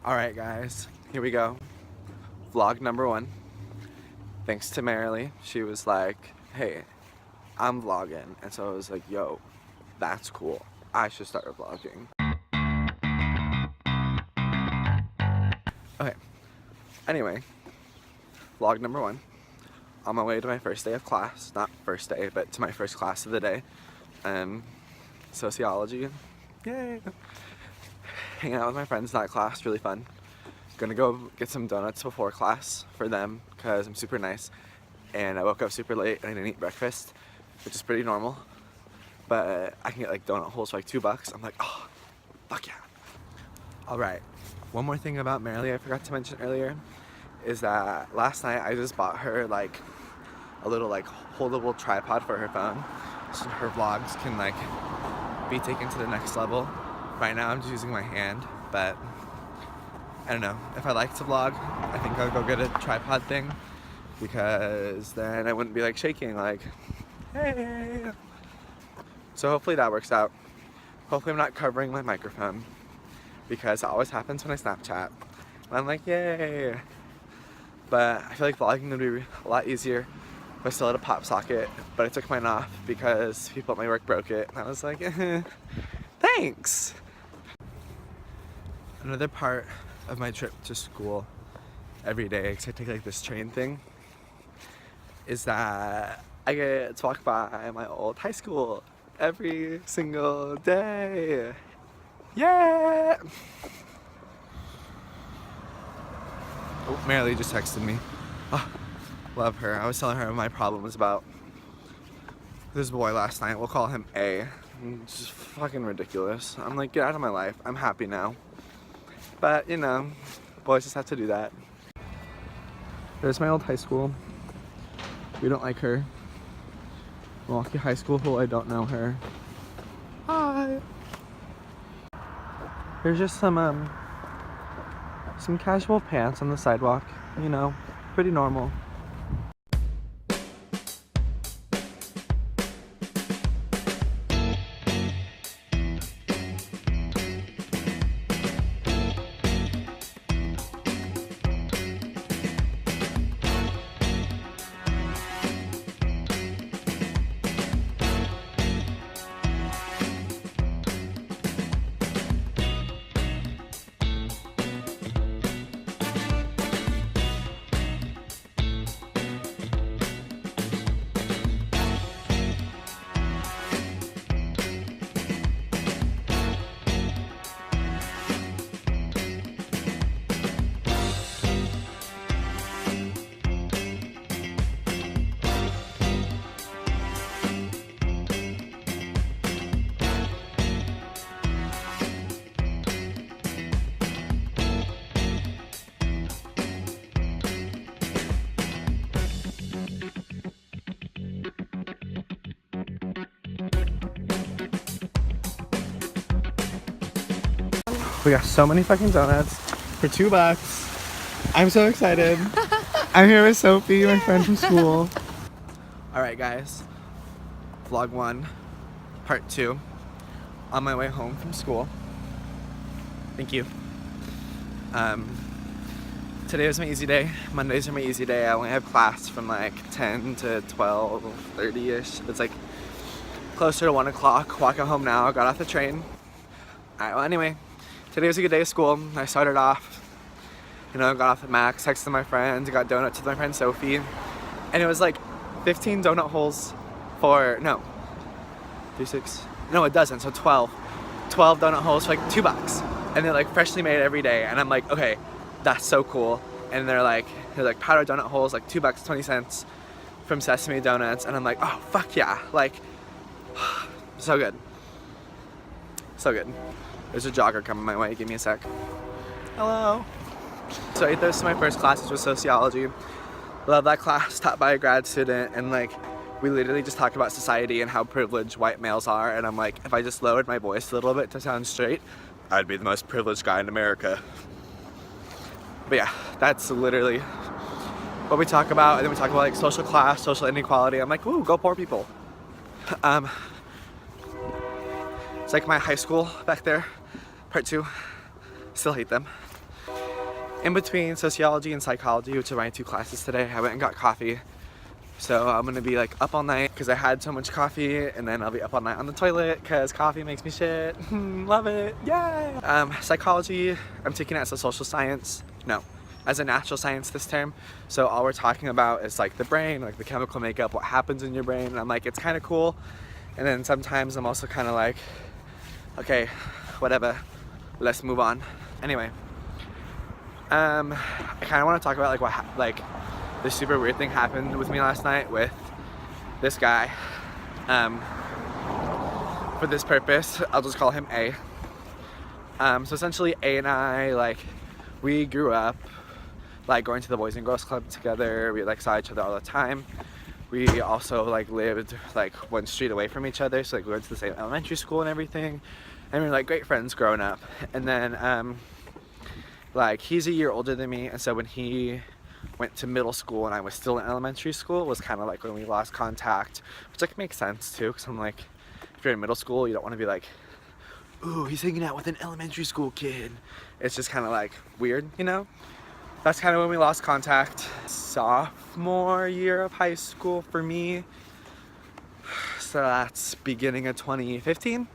Alright guys, here we go. Vlog number 1. Thanks to Marilee. She was like, hey, I'm vlogging. And so I was like, yo, that's cool. I should start vlogging. Okay, anyway, vlog number 1. On my way to my first day of class. Not first day, but to my first class of the day. Sociology. Yay! Hanging out with my friends in that class, really fun. Gonna go get some donuts before class for them because I'm super nice. And I woke up super late and I didn't eat breakfast, which is pretty normal. But I can get like donut holes for like $2. I'm like, oh, fuck yeah. Alright, one more thing about Marilee I forgot to mention earlier is that last night I just bought her like a little like holdable tripod for her phone so her vlogs can like be taken to the next level. Right now I'm just using my hand, but I don't know. If I like to vlog, I think I'll go get a tripod thing because then I wouldn't be like shaking like, hey. So hopefully that works out. Hopefully I'm not covering my microphone because it always happens when I Snapchat. And I'm like, yay. But I feel like vlogging would be a lot easier if I still had a pop socket, but I took mine off because people at my work broke it. And I was like, thanks. Another part of my trip to school every day, because I take like this train thing, is that I get to walk by my old high school every single day. Yeah! Oh, Marilee just texted me. Oh, love her. I was telling her what my problem was about this boy last night. We'll call him A. It's just fucking ridiculous. I'm like, get out of my life. I'm happy now. But, you know, boys just have to do that. There's my old high school. We don't like her. Milwaukee High School, who I don't know her. Hi! There's just some casual pants on the sidewalk, you know, pretty normal. We got so many fucking donuts for $2. I'm so excited. I'm here with Sophie, my friend from school. Alright guys, vlog 1, part 2, on my way home from school. Thank you. Today was my easy day. Mondays are my easy day. I only have class from like 10 to 12:30ish. It's like closer to 1 o'clock. Walking home now. I got off the train. Alright, well anyway. Today was a good day of school. I started off, you know, got off at Max, texted my friends, got donuts with my friend Sophie, and it was like 15 donut holes for, no, 3, 6, no it doesn't, so 12 donut holes for like $2, and they're like freshly made every day, and I'm like, okay, that's so cool, and they're like powdered donut holes, like $2, 20 cents from Sesame Donuts, and I'm like, oh, fuck yeah, like, so good, so good. There's a jogger coming my way. Give me a sec. Hello. So I ate this to my first class, which was sociology. Love that class, taught by a grad student, and like we literally just talked about society and how privileged white males are, and I'm like, if I just lowered my voice a little bit to sound straight, I'd be the most privileged guy in America. But yeah, that's literally what we talk about, and then we talk about like social class, social inequality. I'm like, woo, go poor people. It's like my high school back there, part 2. Still hate them. in between sociology and psychology, which are my 2 classes today, I went and got coffee. So I'm gonna be like up all night because I had so much coffee, and then I'll be up all night on the toilet because coffee makes me shit. Love it, yay! Psychology, I'm taking it as a social science. No, as a natural science this term. So all we're talking about is like the brain, like the chemical makeup, what happens in your brain. And I'm like, it's kind of cool. And then sometimes I'm also kind of like, okay, whatever, let's move on. Anyway, I kind of want to talk about like this super weird thing happened with me last night with this guy. For this purpose, I'll just call him A. So essentially A and I, like, we grew up like going to the Boys and Girls Club together. We like saw each other all the time. We also like lived like 1 street away from each other, so like we went to the same elementary school and everything, and we were like great friends growing up. And then like he's a year older than me, and so when he went to middle school and I was still in elementary school, was kind of like when we lost contact, which like makes sense too, because I'm like, if you're in middle school, you don't want to be like, ooh, he's hanging out with an elementary school kid. It's just kind of like weird, you know? That's kind of when we lost contact. Sophomore year of high school for me, so that's beginning of 2015. We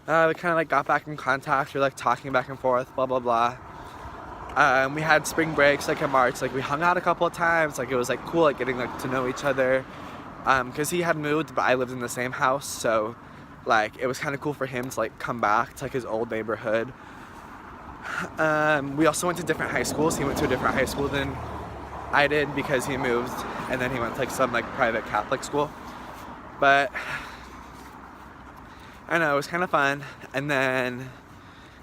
kind of like got back in contact. We were like talking back and forth, blah blah blah. We had spring breaks like in March. Like we hung out a couple of times. Like it was like cool, like getting like to know each other. Because he had moved, but I lived in the same house, so like it was kind of cool for him to like come back to like his old neighborhood. We also went to different high schools. He went to a different high school than I did because he moved, and then he went to like some like private Catholic school. But I don't know, it was kind of fun. And then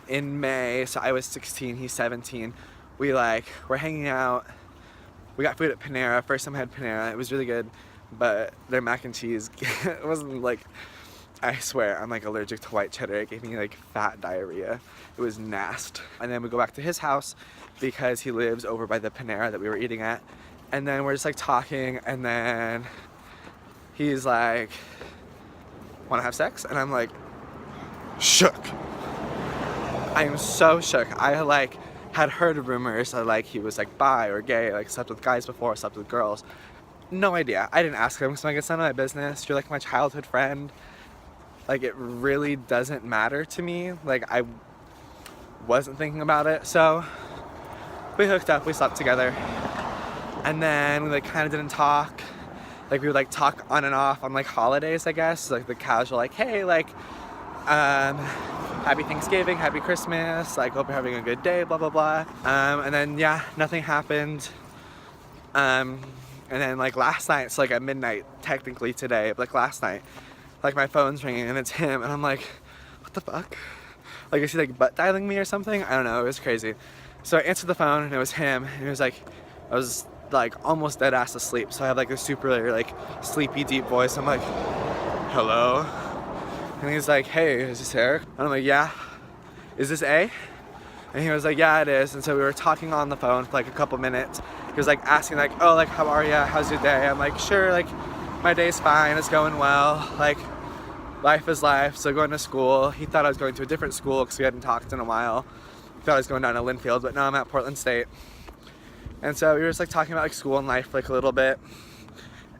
in May, so I was 16, he's 17, we like were hanging out. We got food at Panera. First time I had Panera, it was really good, but their mac and cheese, it wasn't like, I swear, I'm like allergic to white cheddar. It gave me like fat diarrhea. It was nasty. And then we go back to his house because he lives over by the Panera that we were eating at. And then we're just like talking, and then he's like, wanna have sex? And I'm like, shook. I am so shook. I like had heard rumors that like he was like bi or gay, like slept with guys before, slept with girls. No idea. I didn't ask him because I'm like, it's none of my business. You're like my childhood friend. Like it really doesn't matter to me. Like I wasn't thinking about it. So we hooked up, we slept together. And then we like kind of didn't talk. Like we would like talk on and off on like holidays, I guess. Like the casual like, hey, like happy Thanksgiving, happy Christmas, like hope you're having a good day, blah blah blah. And then yeah, nothing happened. And then like last night, it's like at midnight technically today, but like last night, like my phone's ringing and it's him, and I'm like, what the fuck? Like is he like butt dialing me or something? I don't know, it was crazy. So I answered the phone and it was him, and he was like, I was like almost dead ass asleep, so I have like a super like sleepy deep voice. I'm like, hello? And he's like, hey, is this Eric? And I'm like, yeah. Is this A? And he was like, yeah, it is. And so we were talking on the phone for like a couple minutes. He was like asking like, oh, like how are ya? How's your day? I'm like, sure, like my day's fine, it's going well. Like life is life, so going to school. He thought I was going to a different school because we hadn't talked in a while. He thought I was going down to Linfield, but no, I'm at Portland State. And so we were just like talking about like school and life like a little bit.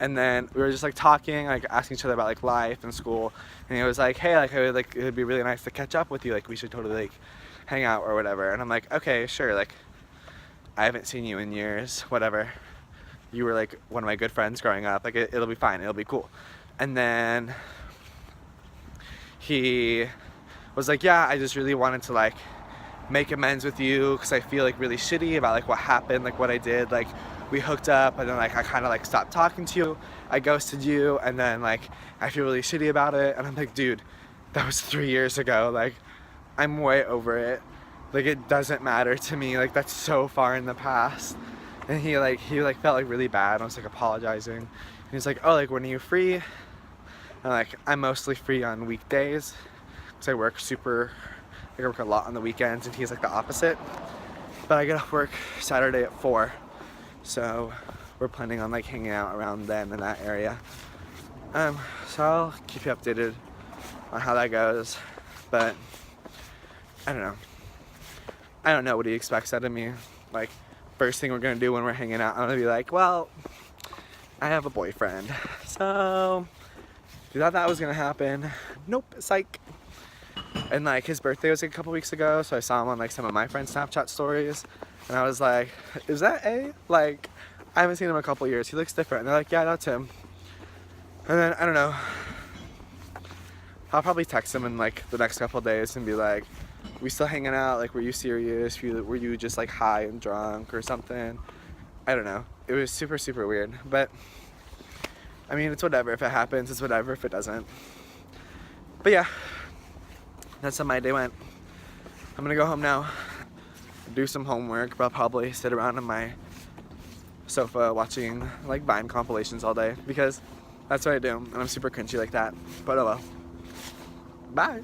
And then we were just like talking, like asking each other about like life and school. And he was like, hey, like it would be really nice to catch up with you. Like we should totally like hang out or whatever. And I'm like, okay, sure. Like I haven't seen you in years, whatever. You were like one of my good friends growing up. Like it'll be fine, it'll be cool. And then he was like, yeah, I just really wanted to like make amends with you because I feel like really shitty about like what happened, like what I did. Like we hooked up and then like I kind of like stopped talking to you, I ghosted you, and then like I feel really shitty about it. And I'm like, dude, that was 3 years ago. Like I'm way over it. Like it doesn't matter to me. Like that's so far in the past. And he felt like really bad. I was like apologizing. And he's like, oh, like when are you free? And like I'm mostly free on weekdays because I work a lot on the weekends, and he's like the opposite. But I get off work Saturday at 4. So we're planning on like hanging out around then in that area. So I'll keep you updated on how that goes. But I don't know what he expects out of me. like, first thing we're gonna do when we're hanging out, I'm gonna be like, well, I have a boyfriend. So, you thought that was gonna happen? Nope, psych. And like, his birthday was like a couple weeks ago, so I saw him on like some of my friends' Snapchat stories, and I was like, is that A? Like, I haven't seen him in a couple years. He looks different. And they're like, yeah, that's him. And then, I don't know, I'll probably text him in like the next couple of days and be like, we still hanging out? Like, were you serious? Were you just like high and drunk or something? I don't know. It was super, super weird. But, I mean, it's whatever. If it happens, it's whatever. If it doesn't. But yeah, that's how my day went. I'm gonna go home now, do some homework, but I'll probably sit around on my sofa watching like Vine compilations all day because that's what I do, and I'm super cringy like that. But oh well. Bye.